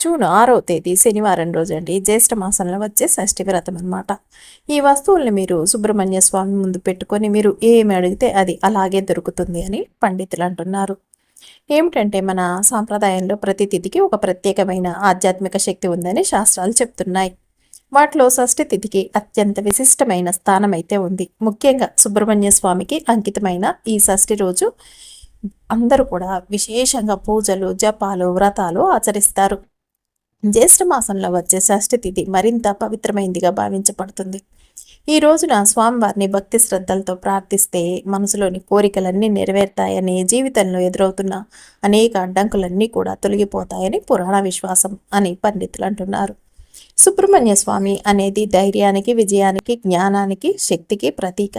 June 6వ తేదీ శనివారం రోజండి జ్యేష్ఠ మాసంలో వచ్చే షష్ఠి వ్రతం అనమాట. ఈ వస్తువుల్ని మీరు సుబ్రహ్మణ్య స్వామి ముందు పెట్టుకొని మీరు ఏమి అడిగితే అది అలాగే దొరుకుతుంది అని పండితులు అంటున్నారు. ఏమిటంటే మన సాంప్రదాయంలో ప్రతి తిథికి ఒక ప్రత్యేకమైన ఆధ్యాత్మిక శక్తి ఉందని శాస్త్రాలు చెప్తున్నాయి. వాటిలో షష్ఠి తిథికి అత్యంత విశిష్టమైన స్థానం అయితే ఉంది. ముఖ్యంగా సుబ్రహ్మణ్య స్వామికి అంకితమైన ఈ షష్ఠి రోజు అందరూ కూడా విశేషంగా పూజలు, జపాలు, వ్రతాలు ఆచరిస్తారు. జ్యేష్ఠ మాసంలో వచ్చే షష్ఠి తిథి మరింత పవిత్రమైందిగా భావించబడుతుంది. ఈ రోజున స్వామివారిని భక్తి శ్రద్ధలతో ప్రార్థిస్తే మనసులోని కోరికలన్నీ నెరవేరుతాయని, జీవితంలో ఎదురవుతున్న అనేక అడ్డంకులన్నీ కూడా తొలగిపోతాయని పురాణ విశ్వాసం అని పండితులు అంటున్నారు. సుబ్రహ్మణ్య స్వామి అనేది ధైర్యానికి, విజయానికి, జ్ఞానానికి, శక్తికి ప్రతీక.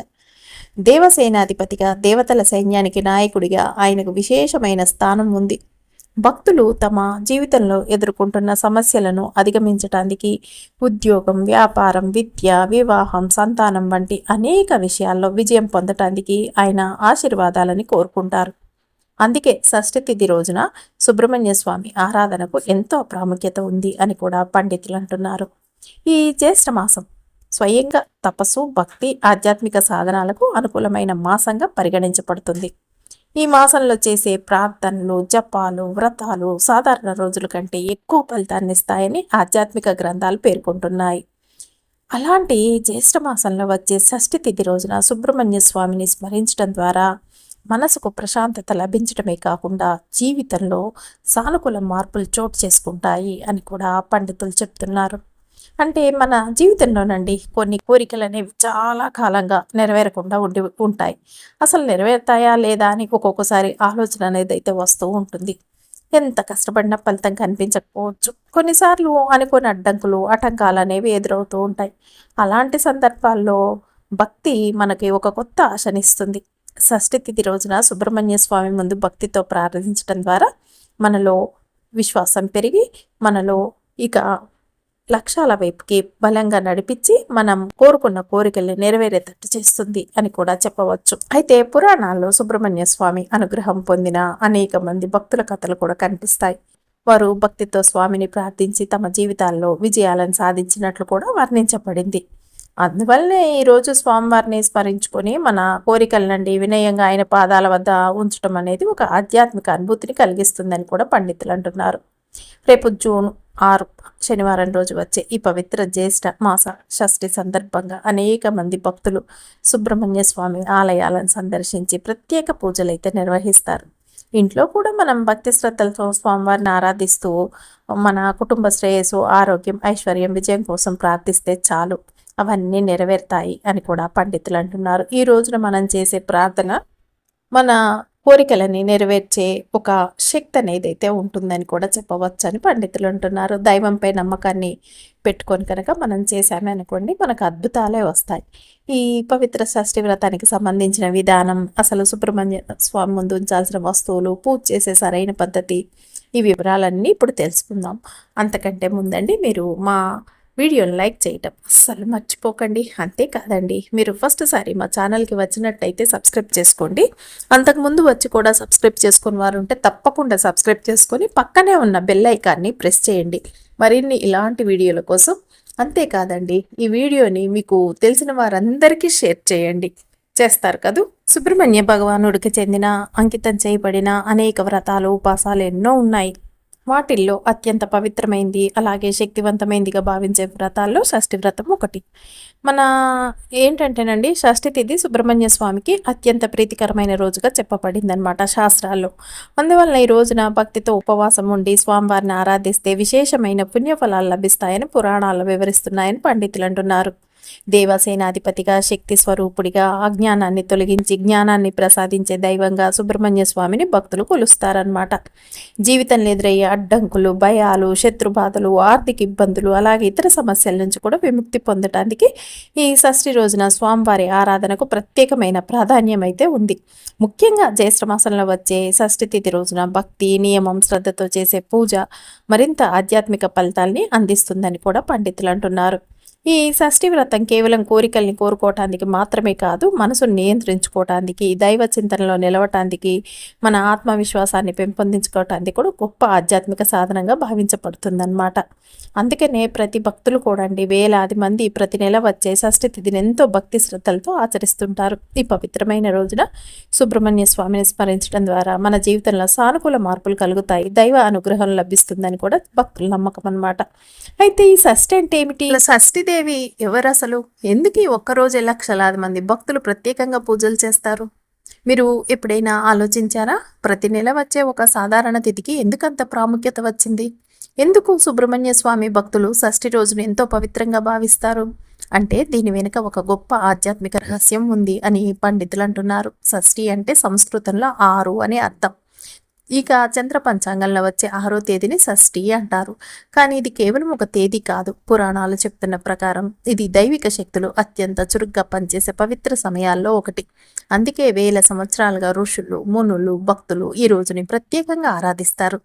దేవసేనాధిపతిగా, దేవతల సైన్యానికి నాయకుడిగా ఆయనకు విశేషమైన స్థానం ఉంది. భక్తులు తమ జీవితంలో ఎదుర్కొంటున్న సమస్యలను అధిగమించటానికి ఉద్యోగం, వ్యాపారం, విద్య, వివాహం, సంతానం వంటి అనేక విషయాల్లో విజయం పొందటానికి ఆయన ఆశీర్వాదాలని కోరుకుంటారు. అందుకే షష్ఠి తిథి రోజున సుబ్రహ్మణ్య స్వామి ఆరాధనకు ఎంతో ప్రాముఖ్యత ఉంది అని కూడా పండితులు అంటున్నారు. ఈ జ్యేష్ఠ మాసం స్వయంగా తపస్సు, భక్తి, ఆధ్యాత్మిక సాధనాలకు అనుకూలమైన మాసంగా పరిగణించబడుతుంది. ఈ మాసంలో చేసే ప్రార్థనలు, జపాలు, వ్రతాలు సాధారణ రోజుల కంటే ఎక్కువ ఫలితాన్ని ఇస్తాయని ఆధ్యాత్మిక గ్రంథాలు పేర్కొంటున్నాయి. అలాంటి జ్యేష్ఠ మాసంలో వచ్చే షష్ఠి తిథి రోజున సుబ్రహ్మణ్య స్వామిని స్మరించడం ద్వారా మనసుకు ప్రశాంతత లభించడమే కాకుండా జీవితంలో సానుకూల మార్పులు చోటు చేసుకుంటాయి అని కూడా పండితులు చెప్తున్నారు. అంటే మన జీవితంలోనండి కొన్ని కోరికలు అనేవి చాలా కాలంగా నెరవేరకుండా ఉంటాయి. అసలు నెరవేరుతాయా లేదా అని ఒక్కొక్కసారి ఆలోచన అనేది అయితే వస్తూ ఉంటుంది. ఎంత కష్టపడినా ఫలితం కనిపించకపోవచ్చు. కొన్నిసార్లు అనుకోని అడ్డంకులు, ఆటంకాలు అనేవి ఎదురవుతూ ఉంటాయి. అలాంటి సందర్భాల్లో భక్తి మనకి ఒక కొత్త ఆశనిస్తుంది. షష్ఠి తిథి రోజున సుబ్రహ్మణ్య స్వామి ముందు భక్తితో ప్రార్థించడం ద్వారా మనలో విశ్వాసం పెరిగి మనలో ఇక లక్ష్యాల వైపుకి బలంగా నడిపించి మనం కోరుకున్న కోరికల్ని నెరవేరేటట్టు చేస్తుంది అని కూడా చెప్పవచ్చు. అయితే పురాణాల్లో సుబ్రహ్మణ్య స్వామి అనుగ్రహం పొందిన అనేక మంది భక్తుల కథలు కూడా కనిపిస్తాయి. వారు భక్తితో స్వామిని ప్రార్థించి తమ జీవితాల్లో విజయాలను సాధించినట్లు కూడా వర్ణించబడింది. అందువల్లనే ఈరోజు స్వామివారిని స్మరించుకొని మన కోరికల నుండి వినయంగా ఆయన పాదాల వద్ద ఉంచడం అనేది ఒక ఆధ్యాత్మిక అనుభూతిని కలిగిస్తుందని కూడా పండితులు అంటున్నారు. రేపు జూన్ 6 శనివారం రోజు వచ్చే ఈ పవిత్ర జ్యేష్ఠ మాస షష్ఠి సందర్భంగా అనేక మంది భక్తులు సుబ్రహ్మణ్య స్వామి ఆలయాలను సందర్శించి ప్రత్యేక పూజలు అయితే నిర్వహిస్తారు. ఇంట్లో కూడా మనం భక్తి శ్రద్ధలతో స్వామివారిని ఆరాధిస్తూ మన కుటుంబ శ్రేయస్సు, ఆరోగ్యం, ఐశ్వర్యం, విజయం కోసం ప్రార్థిస్తే చాలు, అవన్నీ నెరవేరుతాయి అని కూడా పండితులు అంటున్నారు. ఈ రోజున మనం చేసే ప్రార్థన మన కోరికలని నెరవేర్చే ఒక శక్తి అనేది అయితే ఉంటుందని కూడా చెప్పవచ్చు అని పండితులు అంటున్నారు. దైవంపై నమ్మకాన్ని పెట్టుకొని కనుక మనం చేసామే అనుకోండి, మనకు అద్భుతాలే వస్తాయి. ఈ పవిత్ర షష్ఠి వ్రతానికి సంబంధించిన విధానం, అసలు సుబ్రహ్మణ్య స్వామి ముందు ఉంచాల్సిన వస్తువులు, పూజ చేసే సరైన పద్ధతి, ఈ వివరాలన్నీ ఇప్పుడు తెలుసుకుందాం. అంతకంటే ముందండి మీరు మా వీడియోని లైక్ చేయటం అస్సలు మర్చిపోకండి. అంతేకాదండి, మీరు ఫస్ట్ సారి మా ఛానల్కి వచ్చినట్టయితే సబ్స్క్రైబ్ చేసుకోండి. అంతకుముందు వచ్చి కూడా సబ్స్క్రైబ్ చేసుకుని వారు ఉంటే తప్పకుండా సబ్స్క్రైబ్ చేసుకొని పక్కనే ఉన్న బెల్ ఐకాన్ని ప్రెస్ చేయండి మరిన్ని ఇలాంటి వీడియోల కోసం. అంతేకాదండి, ఈ వీడియోని మీకు తెలిసిన వారందరికీ షేర్ చేయండి. చేస్తారు కదూ. సుబ్రహ్మణ్య భగవానుడికి చెందిన అంకితం చేయబడిన అనేక వ్రతాలు, ఉపాసాలు ఎన్నో ఉన్నాయి. వాటిల్లో అత్యంత పవిత్రమైంది, అలాగే శక్తివంతమైందిగా భావించే వ్రతాల్లో షష్ఠి వ్రతం ఒకటి. మన ఏంటంటేనండి, షష్ఠి తిథి సుబ్రహ్మణ్య స్వామికి అత్యంత ప్రీతికరమైన రోజుగా చెప్పబడింది అనమాట శాస్త్రాల్లో. అందువల్ల ఈ రోజున భక్తితో ఉపవాసం ఉండి స్వామివారిని ఆరాధిస్తే విశేషమైన పుణ్యఫలాలు లభిస్తాయని పురాణాలు వివరిస్తున్నాయని పండితులు అంటున్నారు. దేవసేనాధిపతిగా, శక్తి స్వరూపుడిగా, అజ్ఞానాన్ని తొలగించి జ్ఞానాన్ని ప్రసాదించే దైవంగా సుబ్రహ్మణ్య స్వామిని భక్తులు కొలుస్తారనమాట. జీవితంలో ఎదురయ్యే అడ్డంకులు, భయాలు, శత్రుబాధలు, ఆర్థిక ఇబ్బందులు, అలాగే ఇతర సమస్యల నుంచి కూడా విముక్తి పొందటానికి ఈ షష్ఠి రోజున స్వామివారి ఆరాధనకు ప్రత్యేకమైన ప్రాధాన్యం అయితే ఉంది. ముఖ్యంగా జ్యేష్ఠ మాసంలో వచ్చే షష్ఠి తిథి రోజున భక్తి, నియమం, శ్రద్ధతో చేసే పూజ మరింత ఆధ్యాత్మిక ఫలితాల్ని అందిస్తుందని కూడా పండితులు అంటున్నారు. ఈ షష్ఠి వ్రతం కేవలం కోరికల్ని కోరుకోవటానికి మాత్రమే కాదు, మనసును నియంత్రించుకోవటానికి, దైవ చింతనలో నిలవటానికి, మన ఆత్మవిశ్వాసాన్ని పెంపొందించుకోవటానికి కూడా గొప్ప ఆధ్యాత్మిక సాధనంగా భావించబడుతుందన్నమాట. అందుకనే ప్రతి భక్తులు కూడా వేలాది మంది ప్రతి నెల వచ్చే షష్ఠి తిథిని ఎంతో భక్తి శ్రద్ధలతో ఆచరిస్తుంటారు. ఈ పవిత్రమైన రోజున సుబ్రహ్మణ్య స్వామిని స్మరించడం ద్వారా మన జీవితంలో సానుకూల మార్పులు కలుగుతాయి, దైవ అనుగ్రహం లభిస్తుందని కూడా భక్తుల నమ్మకం అన్నమాట. అయితే ఈ షష్ఠి అంటే ఏమిటి? షష్ఠి దేవి ఎవరు అసలు? ఎందుకు ఈ ఒక్కరోజే లక్షలాది మంది భక్తులు ప్రత్యేకంగా పూజలు చేస్తారు? మీరు ఎప్పుడైనా ఆలోచించారా? ప్రతి నెల వచ్చే ఒక సాధారణ తిథికి ఎందుకంత ప్రాముఖ్యత వచ్చింది? ఎందుకు సుబ్రహ్మణ్య స్వామి భక్తులు షష్ఠి రోజును ఎంతో పవిత్రంగా భావిస్తారు? అంటే దీని వెనుక ఒక గొప్ప ఆధ్యాత్మిక రహస్యం ఉంది అని పండితులు అంటున్నారు. షష్ఠి అంటే సంస్కృతంలో 6 అని అర్థం. ఇక చంద్ర పంచాంగంలో వచ్చే 6వ తేదీని షష్ఠి అంటారు. కానీ ఇది కేవలం ఒక తేదీ కాదు. పురాణాలు చెప్తున్న ప్రకారం ఇది దైవిక శక్తులు అత్యంత చురుగ్గా పనిచేసే పవిత్ర సమయాల్లో ఒకటి. అందుకే వేల సంవత్సరాలుగా ఋషులు, మునులు, భక్తులు ఈ రోజుని ప్రత్యేకంగా ఆరాధిస్తారు.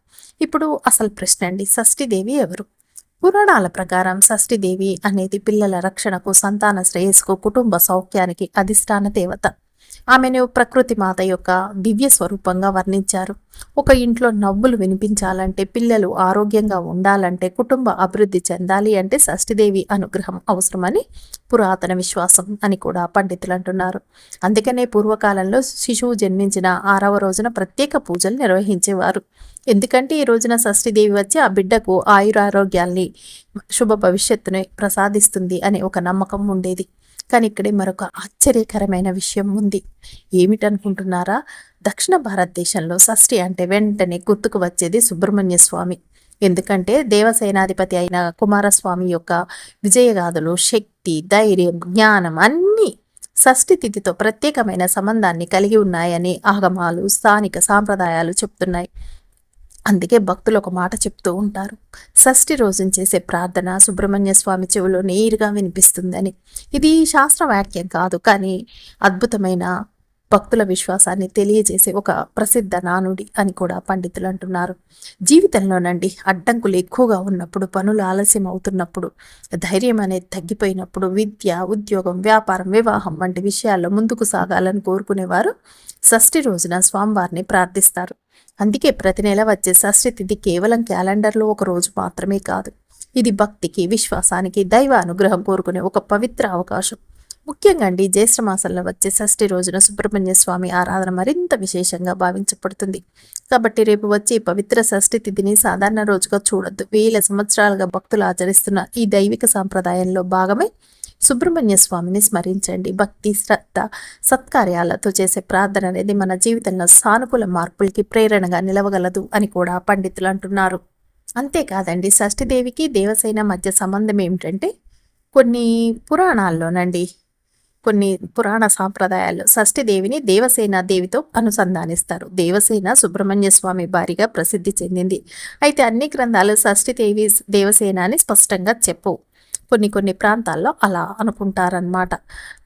ఇప్పుడు అసలు ప్రశ్న అండి, షష్ఠిదేవి ఎవరు? పురాణాల ప్రకారం షష్ఠిదేవి అనేది పిల్లల రక్షణకు, సంతాన శ్రేయస్సుకు, కుటుంబ సౌఖ్యానికి అధిష్టాన దేవత. ఆమెను ప్రకృతి మాత యొక్క దివ్య స్వరూపంగా వర్ణించారు. ఒక ఇంట్లో నవ్వులు వినిపించాలంటే, పిల్లలు ఆరోగ్యంగా ఉండాలంటే, కుటుంబ అభివృద్ధి చెందాలి అంటే షష్ఠిదేవి అనుగ్రహం అవసరమని పురాతన విశ్వాసం అని కూడా పండితులు అంటున్నారు. అందుకనే పూర్వకాలంలో శిశువు జన్మించిన 6వ రోజున ప్రత్యేక పూజలు నిర్వహించేవారు. ఎందుకంటే ఈ రోజున షష్ఠిదేవి వచ్చి ఆ బిడ్డకు ఆయురారోగ్యాల్ని, శుభ భవిష్యత్తుని ప్రసాదిస్తుంది అనే ఒక నమ్మకం ఉండేది. కానీ ఇక్కడే మరొక ఆశ్చర్యకరమైన విషయం ఉంది. ఏమిటనుకుంటున్నారా? దక్షిణ భారతదేశంలో షష్ఠి అంటే వెంటనే గుర్తుకు వచ్చేది సుబ్రహ్మణ్య స్వామి. ఎందుకంటే దేవసేనాధిపతి అయిన కుమారస్వామి యొక్క విజయగాథలు, శక్తి, ధైర్యం, జ్ఞానం అన్నీ షష్ఠి తిథితో ప్రత్యేకమైన సంబంధాన్ని కలిగి ఉన్నాయని ఆగమాలు, స్థానిక సాంప్రదాయాలు చెప్తున్నాయి. అందుకే భక్తులు ఒక మాట చెప్తూ ఉంటారు, షష్ఠి రోజున చేసే ప్రార్థన సుబ్రహ్మణ్య స్వామి చెవిలో నేరుగా వినిపిస్తుందని. ఇది శాస్త్ర వాక్యం కాదు, కానీ అద్భుతమైన భక్తుల విశ్వాసాన్ని తెలియజేసే ఒక ప్రసిద్ధ నానుడి అని కూడా పండితులు అంటున్నారు. జీవితంలోనండి అడ్డంకులు ఎక్కువగా ఉన్నప్పుడు, పనులు ఆలస్యం అవుతున్నప్పుడు, ధైర్యం అనేది తగ్గిపోయినప్పుడు, విద్య, ఉద్యోగం, వ్యాపారం, వివాహం వంటి విషయాల్లో ముందుకు సాగాలని కోరుకునేవారు షష్ఠి రోజున స్వామివారిని ప్రార్థిస్తారు. అందుకే ప్రతి నెల వచ్చే షష్ఠి తిథి కేవలం క్యాలెండర్లో ఒక రోజు మాత్రమే కాదు. ఇది భక్తికి, విశ్వాసానికి, దైవ అనుగ్రహం కోరుకునే ఒక పవిత్ర అవకాశం. ముఖ్యంగా జ్యేష్ఠ మాసంలో వచ్చే షష్ఠి రోజున సుబ్రహ్మణ్య స్వామి ఆరాధన మరింత విశేషంగా భావించబడుతుంది. కాబట్టి రేపు వచ్చే పవిత్ర షష్ఠి తిథిని సాధారణ రోజుగా చూడొద్దు. వేల సంవత్సరాలుగా భక్తులు ఆచరిస్తున్న ఈ దైవిక సాంప్రదాయంలో భాగమే సుబ్రహ్మణ్య స్వామిని స్మరించండి. భక్తి, శ్రద్ధ, సత్కార్యాలతో చేసే ప్రార్థన అనేది మన జీవితంలో సానుకూల మార్పులకి ప్రేరణగా నిలవగలదు అని కూడా పండితులు అంటున్నారు. అంతేకాదండి, షష్ఠిదేవికి దేవసేన మధ్య సంబంధం ఏమిటంటే, కొన్ని పురాణాల్లోనండి, కొన్ని పురాణ సాంప్రదాయాల్లో షష్ఠిదేవిని దేవసేన దేవితో అనుసంధానిస్తారు. దేవసేన సుబ్రహ్మణ్య స్వామి భార్యగా ప్రసిద్ధి చెందింది. అయితే అన్ని గ్రంథాలు షష్ఠిదేవి దేవసేన అని స్పష్టంగా చెప్పవు. కొన్ని ప్రాంతాల్లో అలా అనుకుంటారనమాట.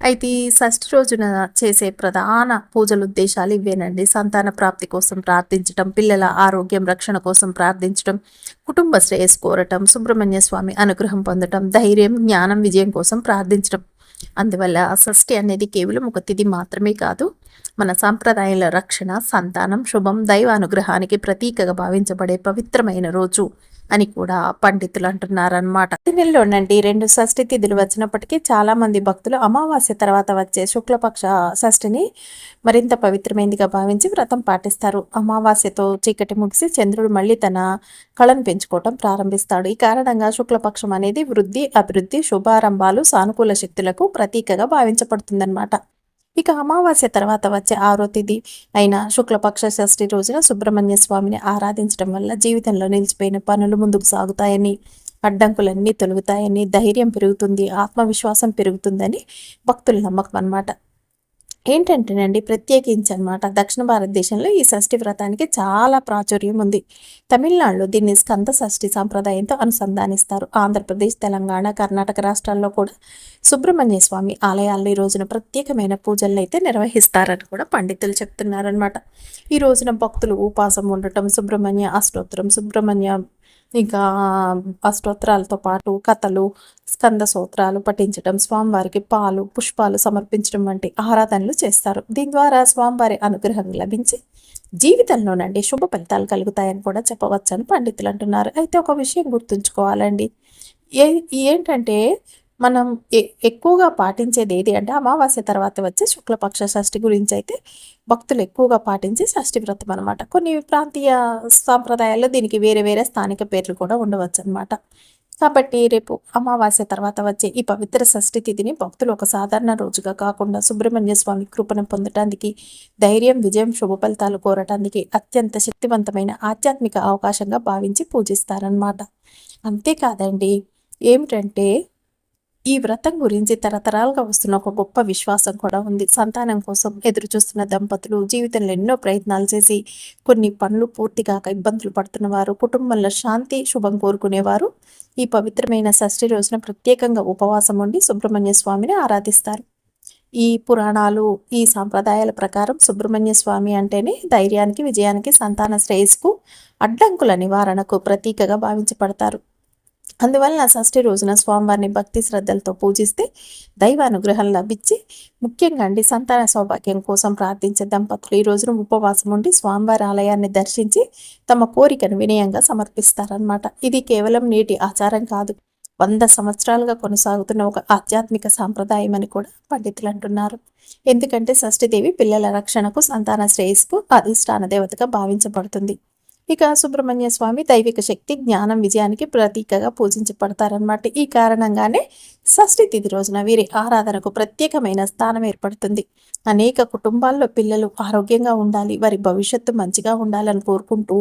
అయితే ఈ షష్ఠి రోజున చేసే ప్రధాన పూజల ఉద్దేశాలు ఇవేనండి. సంతాన ప్రాప్తి కోసం ప్రార్థించటం, పిల్లల ఆరోగ్యం రక్షణ కోసం ప్రార్థించటం, కుటుంబ శ్రేయస్సు కోరటం, సుబ్రహ్మణ్య స్వామి అనుగ్రహం పొందటం, ధైర్యం, జ్ఞానం, విజయం కోసం ప్రార్థించడం. అందువల్ల షష్ఠి అనేది కేవలం ఒక తిథి మాత్రమే కాదు, మన సాంప్రదాయాల రక్షణ, సంతానం, శుభం, దైవ అనుగ్రహానికి ప్రతీకగా భావించబడే పవిత్రమైన రోజు అని కూడా పండితులు అంటున్నారనమాట. నెలలోనండి 2 షష్ఠి తిథులు వచ్చినప్పటికీ చాలా మంది భక్తులు అమావాస్య తర్వాత వచ్చే శుక్లపక్ష షష్ఠిని మరింత పవిత్రమైనదిగా భావించి వ్రతం పాటిస్తారు. అమావాస్యతో చీకటి ముగిసి చంద్రుడు మళ్ళీ తన కళను పెంచుకోవటం ప్రారంభిస్తాడు. ఈ కారణంగా శుక్లపక్షం అనేది వృద్ధి, అభివృద్ధి, శుభారంభాలు, సానుకూల శక్తులకు ప్రతీకగా భావించబడుతుందన్నమాట. ఇక అమావాస్య తర్వాత వచ్చే 6వ తిథి అయిన శుక్లపక్ష షష్ఠి రోజున సుబ్రహ్మణ్య స్వామిని ఆరాధించడం వల్ల జీవితంలో నిలిచిపోయిన పనులు ముందుకు సాగుతాయని, అడ్డంకులన్నీ తొలుగుతాయని, ధైర్యం పెరుగుతుంది, ఆత్మవిశ్వాసం పెరుగుతుందని భక్తుల నమ్మకం అన్నమాట. ఏంటంటేనండి, ప్రత్యేకించి అనమాట దక్షిణ భారతదేశంలో ఈ షష్ఠి వ్రతానికి చాలా ప్రాచుర్యం ఉంది. తమిళనాడులో దీన్ని స్కంద షష్ఠి సాంప్రదాయంతో అనుసంధానిస్తారు. ఆంధ్రప్రదేశ్, తెలంగాణ, కర్ణాటక రాష్ట్రాల్లో కూడా సుబ్రహ్మణ్య స్వామి ఆలయాల్లో ఈ రోజున ప్రత్యేకమైన పూజలను అయితే నిర్వహిస్తారని కూడా పండితులు చెప్తున్నారనమాట. ఈ రోజున భక్తులు ఉపవాసం ఉండటం, సుబ్రహ్మణ్య అష్టోత్తరం, సుబ్రహ్మణ్య ఇంకా అష్టోత్తరాలతో పాటు కథలు, స్కంద సూత్రాలు పఠించడం, స్వామివారికి పాలు, పుష్పాలు సమర్పించడం వంటి ఆరాధనలు చేస్తారు. దీని ద్వారా స్వామివారి అనుగ్రహం లభించి జీవితంలోనండి శుభ ఫలితాలు కలుగుతాయని కూడా చెప్పవచ్చని పండితులు అంటున్నారు. అయితే ఒక విషయం గుర్తుంచుకోవాలండి. ఏ ఏంటంటే మనం ఎక్కువగా పాటించేది ఏది అంటే అమావాస్య తర్వాత వచ్చే శుక్లపక్ష షష్ఠి గురించి అయితే భక్తులు ఎక్కువగా పాటించే షష్ఠి వ్రతం అనమాట. కొన్ని ప్రాంతీయ సాంప్రదాయాల్లో దీనికి వేరే వేరే స్థానిక పేర్లు కూడా ఉండవచ్చు అనమాట. కాబట్టి రేపు అమావాస్య తర్వాత వచ్చే ఈ పవిత్ర షష్ఠి తిథిని భక్తులు ఒక సాధారణ రోజుగా కాకుండా సుబ్రహ్మణ్య స్వామి కృపను పొందటానికి, ధైర్యం, విజయం, శుభ ఫలితాలు కోరటానికి అత్యంత శక్తివంతమైన ఆధ్యాత్మిక అవకాశంగా భావించి పూజిస్తారనమాట. అంతేకాదండి, ఏమిటంటే ఈ వ్రతం గురించి తరతరాలుగా వస్తున్న ఒక గొప్ప విశ్వాసం కూడా ఉంది. సంతానం కోసం ఎదురు చూస్తున్న దంపతులు, జీవితంలో ఎన్నో ప్రయత్నాలు చేసి కొన్ని పనులు పూర్తి కాక ఇబ్బందులు పడుతున్నవారు, కుటుంబంలో శాంతి, శుభం కోరుకునేవారు ఈ పవిత్రమైన షష్ఠి రోజున ప్రత్యేకంగా ఉపవాసం ఉండి సుబ్రహ్మణ్య స్వామిని ఆరాధిస్తారు. ఈ పురాణాలు, ఈ సాంప్రదాయాల ప్రకారం సుబ్రహ్మణ్య స్వామి అంటేనే ధైర్యానికి, విజయానికి, సంతాన శ్రేయస్సుకు, అడ్డంకుల నివారణకు ప్రతీకగా భావించబడతారు. అందువలన షష్ఠి రోజున స్వామివారిని భక్తి శ్రద్ధలతో పూజిస్తే దైవానుగ్రహం లభించి, ముఖ్యంగా అండి సంతాన సౌభాగ్యం కోసం ప్రార్థించే దంపతులు ఈ రోజున ఉపవాసం ఉండి స్వామివారి ఆలయాన్ని దర్శించి తమ కోరికను వినయంగా సమర్పిస్తారనమాట. ఇది కేవలం నేటి ఆచారం కాదు, 100 సంవత్సరాలుగా కొనసాగుతున్న ఒక ఆధ్యాత్మిక సాంప్రదాయం అని కూడా పండితులు అంటున్నారు. ఎందుకంటే షష్ఠిదేవి పిల్లల రక్షణకు, సంతాన శ్రేయస్సుకు అధిష్టాన దేవతగా భావించబడుతుంది. ఇక సుబ్రహ్మణ్య స్వామి దైవిక శక్తి, జ్ఞానం, విజయానికి ప్రతీకగా పూజించబడతారన్నమాట. ఈ కారణంగానే షష్ఠి తిథి రోజున వీరి ఆరాధనకు ప్రత్యేకమైన స్థానం ఏర్పడుతుంది. అనేక కుటుంబాల్లో పిల్లలు ఆరోగ్యంగా ఉండాలి, వారి భవిష్యత్తు మంచిగా ఉండాలని కోరుకుంటూ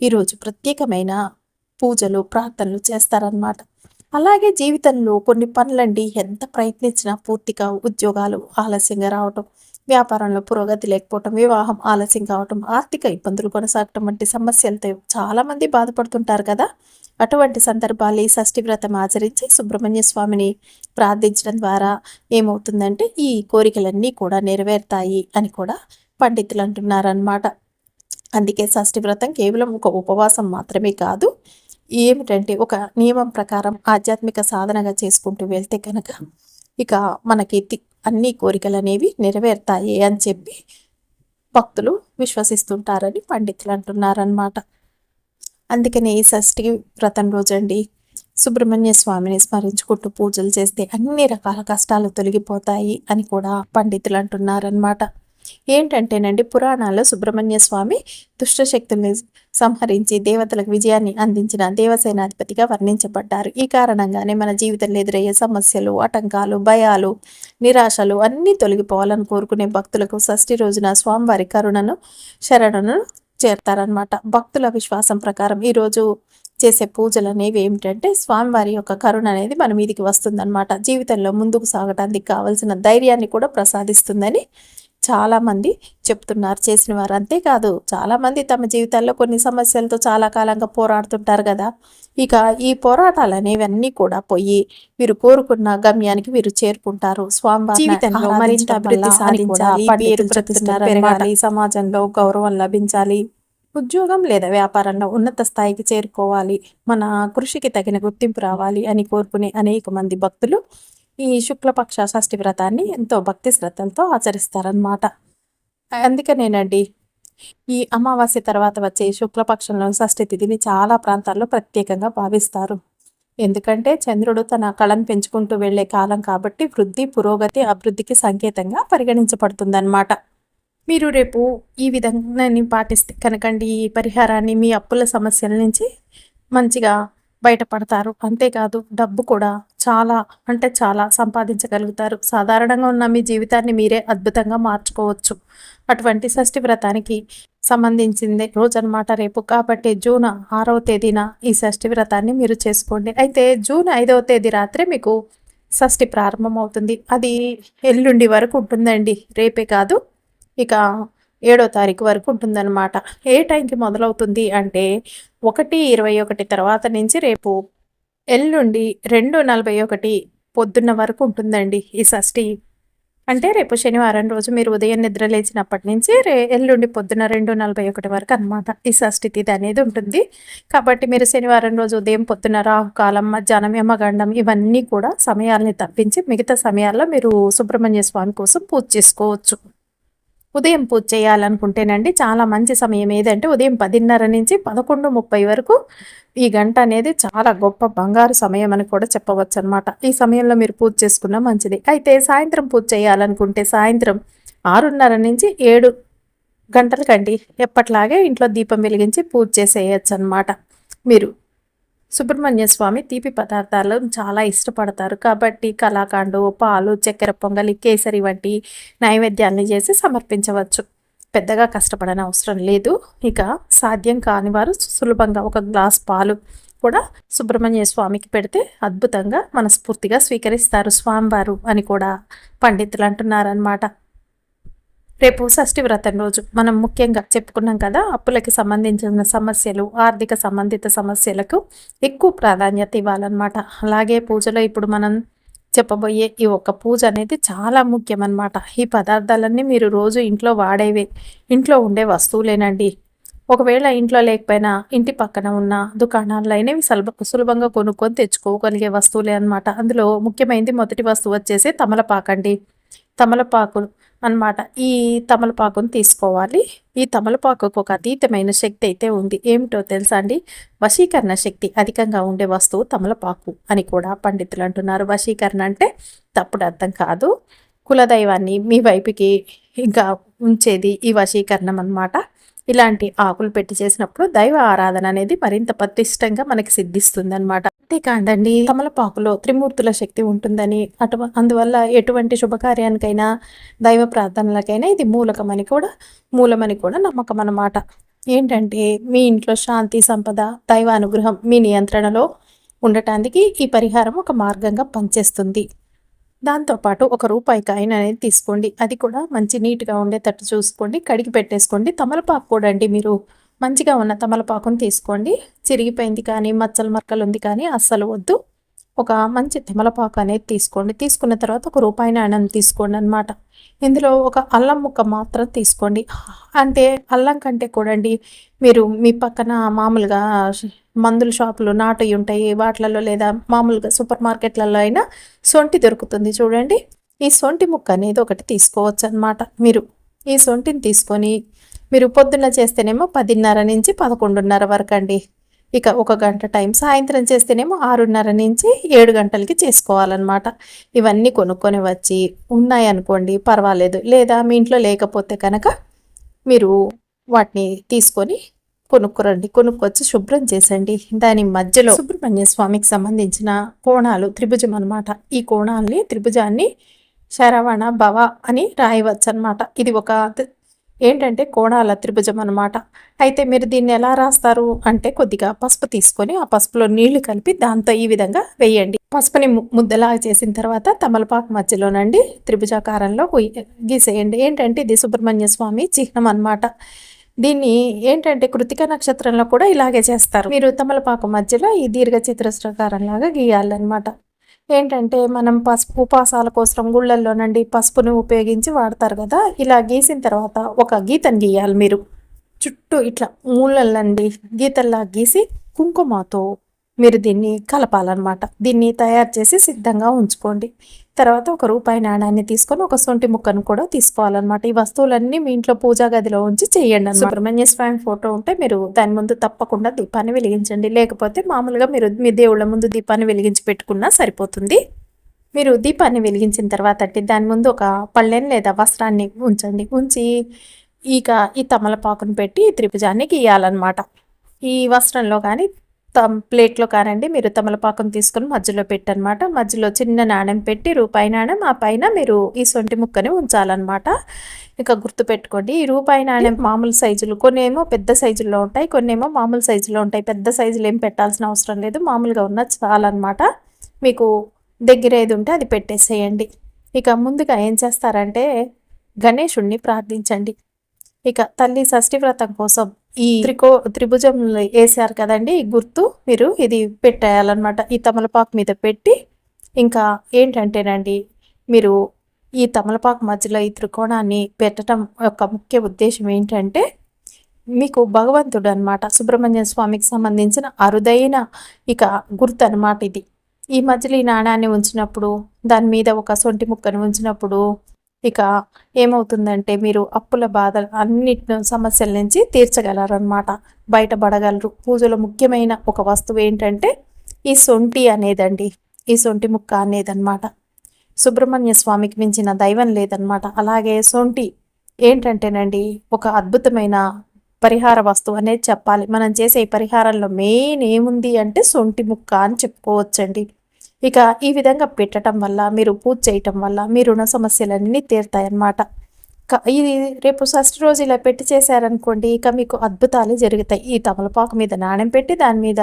ఈరోజు ప్రత్యేకమైన పూజలు, ప్రార్థనలు చేస్తారన్నమాట. అలాగే జీవితంలో కొన్ని పనులండి ఎంత ప్రయత్నించినా పూర్తిగా ఉద్యోగాలు ఆలస్యంగా రావటం, వ్యాపారంలో పురోగతి లేకపోవటం, వివాహం ఆలస్యం కావటం, ఆర్థిక ఇబ్బందులు కొనసాగటం వంటి సమస్యలతో చాలామంది బాధపడుతుంటారు కదా. అటువంటి సందర్భాలు ఈ షష్ఠి వ్రతం ఆచరించి సుబ్రహ్మణ్య స్వామిని ప్రార్థించడం ద్వారా ఏమవుతుందంటే ఈ కోరికలన్నీ కూడా నెరవేరుతాయి అని కూడా పండితులు అంటున్నారనమాట. అందుకే షష్ఠి వ్రతం కేవలం ఒక ఉపవాసం మాత్రమే కాదు, ఏమిటంటే ఒక నియమం ప్రకారం ఆధ్యాత్మిక సాధనగా చేసుకుంటూ వెళ్తే కనుక ఇక మనకి అన్ని కోరికలు అనేవి నెరవేరుతాయి అని చెప్పి భక్తులు విశ్వసిస్తుంటారని పండితులు అంటున్నారనమాట. అందుకని ఈ షష్ఠి వ్రతం రోజండి సుబ్రహ్మణ్య స్వామిని స్మరించుకుంటూ పూజలు చేస్తే అన్ని రకాల కష్టాలు తొలగిపోతాయి అని కూడా పండితులు అంటున్నారనమాట. ఏంటంటేనండి, పురాణాల్లో సుబ్రహ్మణ్య స్వామి దుష్టశక్తుల్ని సంహరించి దేవతలకు విజయాన్ని అందించిన దేవసేనాధిపతిగా వర్ణించబడ్డారు. ఈ కారణంగానే మన జీవితంలో ఎదురయ్యే సమస్యలు, ఆటంకాలు, భయాలు, నిరాశలు అన్నీ తొలగిపోవాలని కోరుకునే భక్తులకు షష్ఠి రోజున స్వామివారి కరుణను, శరణను చేరతారనమాట. భక్తుల విశ్వాసం ప్రకారం ఈరోజు చేసే పూజలు అనేవి ఏమిటంటే స్వామివారి యొక్క కరుణ అనేది మన మీదికి వస్తుందన్నమాట. జీవితంలో ముందుకు సాగడానికి కావలసిన ధైర్యాన్ని కూడా ప్రసాదిస్తుందని చాలామంది చెప్తున్నారు చేసిన వారు. అంతేకాదు చాలామంది తమ జీవితాల్లో కొన్ని సమస్యలతో చాలా కాలంగా పోరాడుతుంటారు కదా. ఇక ఈ పోరాటాలు అనేవన్నీ కూడా పోయి వీరు కోరుకున్న గమ్యానికి వీరు చేరుకుంటారు. స్వామివారి జీవితంలో మరింత అభివృద్ధి సాధించాలి, పేరు ప్రతిష్ట పెరగాలి, సమాజంలో గౌరవం లభించాలి, ఉద్యోగం లేదా వ్యాపారంలో ఉన్నత స్థాయికి చేరుకోవాలి, మన కృషికి తగిన గుర్తింపు రావాలి అని కోరుకునే అనేక మంది భక్తులు ఈ శుక్లపక్ష షష్ఠి వ్రతాన్ని ఎంతో భక్తి శ్రద్ధలతో ఆచరిస్తారనమాట. అందుకనేనండి ఈ అమావాస్య తర్వాత వచ్చే శుక్లపక్షంలో షష్ఠి తిథిని చాలా ప్రాంతాల్లో ప్రత్యేకంగా భావిస్తారు. ఎందుకంటే చంద్రుడు తన కళను పెంచుకుంటూ వెళ్లే కాలం కాబట్టి వృద్ధి, పురోగతి, అభివృద్ధికి సంకేతంగా పరిగణించబడుతుందన్నమాట. మీరు రేపు ఈ విధంగా పాటిస్తే కనుకండి ఈ పరిహారాన్ని మీ అప్పుల సమస్యల నుంచి మంచిగా బయటపడతారు. అంతేకాదు డబ్బు కూడా చాలా అంటే చాలా సంపాదించగలుగుతారు. సాధారణంగా ఉన్న మీ జీవితాన్ని మీరే అద్భుతంగా మార్చుకోవచ్చు. అటువంటి షష్ఠి వ్రతానికి సంబంధించింది రోజు అనమాట రేపు. కాబట్టి జూన్ 6వ తేదీన ఈ షష్ఠి వ్రతాన్ని మీరు చేసుకోండి. అయితే జూన్ 5వ తేదీ రాత్రే మీకు షష్ఠి ప్రారంభం అవుతుంది. అది ఎల్లుండి వరకు ఉంటుందండి, రేపే కాదు. ఇక 7వ తారీఖు వరకు ఉంటుందన్నమాట. ఏ టైంకి మొదలవుతుంది అంటే 1:21 తర్వాత నుంచి రేపు ఎల్లుండి 2:41 పొద్దున్న వరకు ఉంటుందండి ఈ షష్ఠి. అంటే రేపు శనివారం రోజు మీరు ఉదయం నిద్ర లేచినప్పటి నుంచి ఎల్లుండి పొద్దున 2:41 వరకు అనమాట ఈ షష్ఠి తిథి అనేది ఉంటుంది. కాబట్టి మీరు శనివారం రోజు ఉదయం పొద్దున రాహుకాలం, మధ్యాహ్నం యమగండం ఇవన్నీ కూడా సమయాల్ని తప్పించి మిగతా సమయాల్లో మీరు సుబ్రహ్మణ్య స్వామి కోసం పూజ చేసుకోవచ్చు. ఉదయం పూజ చేయాలనుకుంటేనండి చాలా మంచి సమయం ఏదంటే ఉదయం 10:30 నుంచి 11:30 వరకు ఈ గంట అనేది చాలా గొప్ప బంగారు సమయం అని కూడా చెప్పవచ్చు అనమాట. ఈ సమయంలో మీరు పూజ చేసుకున్నా మంచిది. అయితే సాయంత్రం పూజ చేయాలనుకుంటే సాయంత్రం 6:30 నుంచి 7 గంటలకండి ఎప్పట్లాగే ఇంట్లో దీపం వెలిగించి పూజ చేసేయచ్చు అనమాట. మీరు సుబ్రహ్మణ్య స్వామి తీపి పదార్థాలు చాలా ఇష్టపడతారు కాబట్టి కలాకండు, పాలు, చక్కెర పొంగలి, కేసరి వంటి నైవేద్యాన్ని చేసి సమర్పించవచ్చు. పెద్దగా కష్టపడని అవసరం లేదు. ఇక సాధ్యం కాని వారు సులభంగా ఒక గ్లాస్ పాలు కూడా సుబ్రహ్మణ్య స్వామికి పెడితే అద్భుతంగా మనస్ఫూర్తిగా స్వీకరిస్తారు స్వామివారు అని కూడా పండితులు అంటున్నారనమాట. రేపు షష్ఠి వ్రతం రోజు మనం ముఖ్యంగా చెప్పుకున్నాం కదా, అప్పులకి సంబంధించిన సమస్యలు, ఆర్థిక సంబంధిత సమస్యలకు ఎక్కువ ప్రాధాన్యత ఇవ్వాలన్నమాట. అలాగే పూజలో ఇప్పుడు మనం చెప్పబోయే ఈ ఒక్క పూజ అనేది చాలా ముఖ్యమన్నమాట. ఈ పదార్థాలన్నీ మీరు రోజు ఇంట్లో వాడేవే, ఇంట్లో ఉండే వస్తువులేనండి. ఒకవేళ ఇంట్లో లేకపోయినా ఇంటి పక్కన ఉన్న దుకాణాల్లో అయినవి సులభంగా కొనుక్కొని తెచ్చుకోగలిగే వస్తువులే అనమాట. అందులో ముఖ్యమైనది మొదటి వస్తువు వచ్చేసి తమలపాకండి. తమలపాకు అనమాట. ఈ తమలపాకును తీసుకోవాలి. ఈ తమలపాకుకు ఒక అతీతమైన శక్తి అయితే ఉంది. ఏమిటో తెలుసా అండి? వశీకరణ శక్తి అధికంగా ఉండే వస్తువు తమలపాకు అని కూడా పండితులు అంటున్నారు. వశీకరణ అంటే తప్పుడు అర్థం కాదు. కులదైవాన్ని మీ వైపుకి ఇంకా ఉంచేది ఈ వశీకరణం అనమాట. ఇలాంటి ఆకులు పెట్టి చేసినప్పుడు దైవ ఆరాధన అనేది మరింత పటిష్టంగా మనకి సిద్ధిస్తుంది అనమాట. అంతేకాదండి, తమలపాకులో త్రిమూర్తుల శక్తి ఉంటుందని అందువల్ల ఎటువంటి శుభకార్యానికైనా దైవ ప్రార్థనలకైనా ఇది మూలమని కూడా నమ్మకం అన్నమాట. ఏంటంటే మీ ఇంట్లో శాంతి, సంపద, దైవ అనుగ్రహం మీ నియంత్రణలో ఉండటానికి ఈ పరిహారం ఒక మార్గంగా పనిచేస్తుంది. దాంతోపాటు ఒక రూపాయి కాయిన్ అనేది తీసుకోండి. అది కూడా మంచి నీట్గా ఉండేటట్టు చూసుకోండి. కడిగి పెట్టేసుకోండి. తమలపాకు కూడా అండి, మీరు మంచిగా ఉన్న తమలపాకును తీసుకోండి. చిరిగిపోయింది కానీ మచ్చలు మరకలు ఉంది కానీ అస్సలు వద్దు. ఒక మంచి తమలపాకు అనేది తీసుకోండి. తీసుకున్న తర్వాత ఒక రూపాయి నాణ్యం తీసుకోండి అనమాట. ఇందులో ఒక అల్లం ముక్క మాత్రం తీసుకోండి. అంటే అల్లం కంటే కూడా అండి, మీరు మీ పక్కన మామూలుగా మందుల షాపులు నాటు ఉంటాయి, వాటిలలో లేదా మామూలుగా సూపర్ మార్కెట్లలో అయినా సొంటి దొరుకుతుంది చూడండి. ఈ సొంటి ముక్క అనేది ఒకటి తీసుకోవచ్చు అనమాట. మీరు ఈ సొంటిని తీసుకొని మీరు పొద్దున్న చేస్తేనేమో 10:30 నుంచి 11:30 వరకు అండి. ఇక 1 గంట టైం. సాయంత్రం చేస్తేనేమో 6:30 నుంచి 7 గంటలకి చేసుకోవాలన్నమాట. ఇవన్నీ కొనుక్కొని వచ్చి ఉన్నాయనుకోండి పర్వాలేదు. లేదా మీ ఇంట్లో లేకపోతే కనుక మీరు వాటిని తీసుకొని కొనుక్కోరండి. కొనుక్కొచ్చి శుభ్రం చేసండి. దాని మధ్యలో సుబ్రహ్మణ్య స్వామికి సంబంధించిన కోణాలు త్రిభుజం అనమాట. ఈ కోణాలని త్రిభుజాన్ని శరవణ భవ అని రాయవచ్చు అనమాట. ఇది ఒక ఏంటంటే కోణాల త్రిభుజం అనమాట. అయితే మీరు దీన్ని ఎలా రాస్తారు అంటే కొద్దిగా పసుపు తీసుకొని ఆ పసుపులో నీళ్లు కలిపి దాంతో ఈ విధంగా వేయండి. పసుపుని ముద్దలాగా చేసిన తర్వాత తమలపాకు మధ్యలోనండి త్రిభుజాకారంలో గీసేయండి. ఏంటంటే ఇది సుబ్రహ్మణ్య స్వామి చిహ్నం అనమాట. దీన్ని ఏంటంటే కృతిక నక్షత్రంలో కూడా ఇలాగే చేస్తారు. మీరు తమలపాకు మధ్యలో ఈ దీర్ఘ చతురస్రాకారంలాగా గీయాలన్నమాట. ఏంటంటే మనం పసుపు ఉపాసాల కోసం గుళ్ళల్లోనండి పసుపును ఉపయోగించి వాడతారు కదా. ఇలా గీసిన తర్వాత ఒక గీతను గీయాలి. మీరు చుట్టూ ఇట్లా మూలలండి గీతల్లా గీసి కుంకుమతో మీరు దీన్ని కలపాలన్నమాట. దీన్ని తయారు చేసి సిద్ధంగా ఉంచుకోండి. తర్వాత ఒక రూపాయి నాణాన్ని తీసుకొని ఒక సొంటి ముక్కను కూడా తీసుకోవాలన్నమాట. ఈ వస్తువులన్నీ మీ ఇంట్లో పూజా గదిలో ఉంచి చేయండి. సుబ్రహ్మణ్య స్వామి ఫోటో ఉంటే మీరు దాని ముందు తప్పకుండా దీపాన్ని వెలిగించండి. లేకపోతే మామూలుగా మీరు మీ దేవుళ్ళ ముందు దీపాన్ని వెలిగించి పెట్టుకున్నా సరిపోతుంది. మీరు దీపాన్ని వెలిగించిన తర్వాత అంటే దాని ముందు ఒక పళ్ళెని లేదా వస్త్రాన్ని ఉంచండి. ఉంచి ఈ తమలపాకును పెట్టి ఈ త్రిభుజాన్ని గీయాలన్నమాట. ఈ వస్త్రంలో కానీ ప్లేట్లో కానండి మీరు తమలపాకును తీసుకొని మధ్యలో పెట్టనమాట. మధ్యలో చిన్న నాణెం పెట్టి రూపాయి నాణెం, ఆ పైన మీరు ఈ సొంటి ముక్కని ఉంచాలన్నమాట. ఇక గుర్తుపెట్టుకోండి, ఈ రూపాయి నాణెం మామూలు సైజులు కొన్నేమో పెద్ద సైజుల్లో ఉంటాయి, కొన్నేమో మామూలు సైజులో ఉంటాయి. పెద్ద సైజులు ఏం పెట్టాల్సిన అవసరం లేదు, మామూలుగా ఉన్న చాలన్నమాట. మీకు దగ్గర ఏది ఉంటే అది పెట్టేసేయండి. ఇక ముందుగా ఏం చేస్తారంటే గణేశుణ్ణి ప్రార్థించండి. ఇక తల్లి షష్ఠి వ్రతం కోసం ఈ త్రిభుజం వేసారు కదండి, ఈ గుర్తు మీరు ఇది పెట్టేయాలన్నమాట. ఈ తమలపాకు మీద పెట్టి ఇంకా ఏంటంటేనండి మీరు ఈ తమలపాకు మధ్యలో ఈ త్రికోణాన్ని పెట్టడం యొక్క ముఖ్య ఉద్దేశం ఏంటంటే, మీకు భగవంతుడు అనమాట, సుబ్రహ్మణ్య స్వామికి సంబంధించిన అరుదైన ఇక గుర్తు అనమాట ఇది. ఈ మధ్యలో ఈ నాణాన్ని ఉంచినప్పుడు, దాని మీద ఒక సొంటి ముక్కను ఉంచినప్పుడు ఇక ఏమవుతుందంటే మీరు అప్పుల బాధ అన్నిటి సమస్యల నుంచి తీర్చగలరనమాట, బయటపడగలరు. పూజలో ముఖ్యమైన ఒక వస్తువు ఏంటంటే ఈ సొంటి అనేదండి, ఈ సొంటి ముక్క అనేదన్నమాట. సుబ్రహ్మణ్య స్వామికి మించిన దైవం లేదనమాట. అలాగే సొంటి ఏంటంటేనండి ఒక అద్భుతమైన పరిహార వస్తువు అనేది చెప్పాలి. మనం చేసే ఈ పరిహారంలో మెయిన్ ఏముంది అంటే సొంటి ముక్క అని చెప్పుకోవచ్చండి. ఇక ఈ విధంగా పెట్టడం వల్ల, మీరు పూజ చేయటం వల్ల మీ రుణ సమస్యలన్నీ తీరుతాయన్నమాట. ఇది రేపు షష్ఠి రోజు ఇలా పెట్టి చేశారనుకోండి, ఇక మీకు అద్భుతాలు జరుగుతాయి. ఈ తమలపాకు మీద నాణెం పెట్టి దాని మీద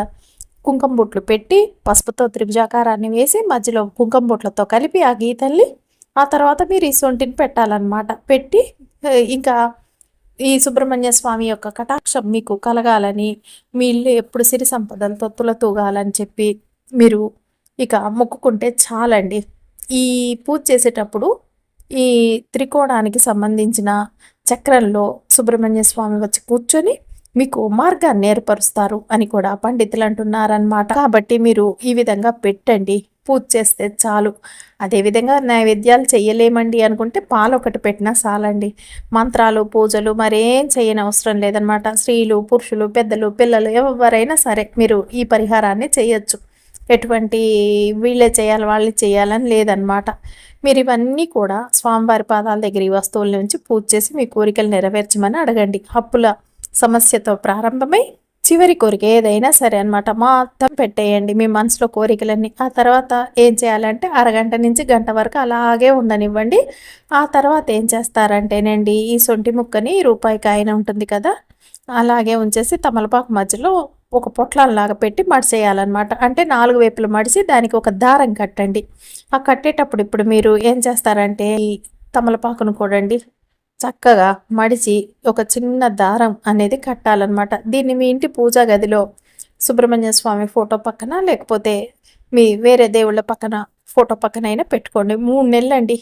కుంకుమ బొట్లు పెట్టి పసుపుతో త్రిభుజాకారాన్ని వేసి మధ్యలో కుంకుమ బొట్లతో కలిపి ఆ గీతల్ని ఆ తర్వాత మీరు ఈ సొంటిని పెట్టాలన్నమాట. పెట్టి ఇంకా ఈ సుబ్రహ్మణ్య స్వామి యొక్క కటాక్షం మీకు కలగాలని, మీ ఇల్లు ఎప్పుడు సిరి సంపదలతో తులతూగాలని చెప్పి మీరు ఇక మొక్కుకుంటే చాలండి. ఈ పూజ చేసేటప్పుడు ఈ త్రికోణానికి సంబంధించిన చక్రంలో సుబ్రహ్మణ్య స్వామి వచ్చి కూర్చొని మీకు మార్గాన్ని ఏర్పరుస్తారు అని కూడా పండితులు అంటున్నారనమాట. కాబట్టి మీరు ఈ విధంగా పెట్టండి, పూజ చేస్తే చాలు. అదేవిధంగా నైవేద్యాలు చెయ్యలేమండి అనుకుంటే పాలు ఒకటి పెట్టినా చాలండి. మంత్రాలు పూజలు మరేం చేయని అవసరం లేదనమాట. స్త్రీలు పురుషులు పెద్దలు పిల్లలు ఎవరైనా సరే మీరు ఈ పరిహారాన్ని చేయొచ్చు. ఎటువంటి వీళ్ళే చేయాలి వాళ్ళే చేయాలని లేదనమాట. మీరు ఇవన్నీ కూడా స్వామివారి పాదాల దగ్గర ఈ వస్తువుల నుంచి పూజ చేసి మీ కోరికలు నెరవేర్చమని అడగండి. అప్పుల సమస్యతో ప్రారంభమై చివరి కోరిక ఏదైనా సరే అనమాట మొత్తం పెట్టేయండి మీ మనసులో కోరికలన్నీ. ఆ తర్వాత ఏం చేయాలంటే అరగంట నుంచి గంట వరకు అలాగే ఉండనివ్వండి. ఆ తర్వాత ఏం చేస్తారంటేనండి ఈ సొంటి ముక్కని రూపాయి కాయన ఉంటుంది కదా, అలాగే ఉంచేసి తమలపాకు మధ్యలో ఒక పొట్లాల్లాగా పెట్టి మడిచేయాలన్నమాట. అంటే 4 వైపులు మడిచి దానికి ఒక దారం కట్టండి. ఆ కట్టేటప్పుడు ఇప్పుడు మీరు ఏం చేస్తారంటే ఈ తమలపాకును కూడండి చక్కగా మడిచి ఒక చిన్న దారం అనేది కట్టాలన్నమాట. దీన్ని మీ ఇంటి పూజా గదిలో సుబ్రహ్మణ్య స్వామి ఫోటో పక్కన లేకపోతే మీ వేరే దేవుళ్ళ పక్కన ఫోటో పక్కన అయినా పెట్టుకోండి. 3 నెలలండి,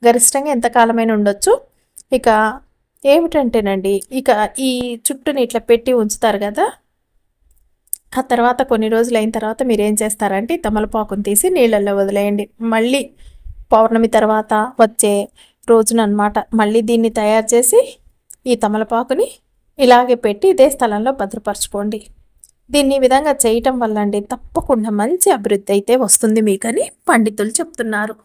గరిష్టంగా ఎంతకాలమైనా ఉండొచ్చు. ఇక ఏమిటంటేనండి ఇక ఈ చుట్టూని ఇట్లా పెట్టి ఉంచుతారు కదా, ఆ తర్వాత కొన్ని రోజులు అయిన తర్వాత మీరు ఏం చేస్తారంటే తమలపాకును తీసి నీళ్ళల్లో వదిలేయండి. మళ్ళీ పౌర్ణమి తర్వాత వచ్చే రోజున అనమాట మళ్ళీ దీన్ని తయారు చేసి ఈ తమలపాకుని ఇలాగే పెట్టి ఇదే స్థలంలో భద్రపరచుకోండి. దీన్ని ఈ విధంగా చేయటం వల్ల అండి తప్పకుండా మంచి అభివృద్ధి అయితే వస్తుంది మీకని పండితులు చెప్తున్నారు.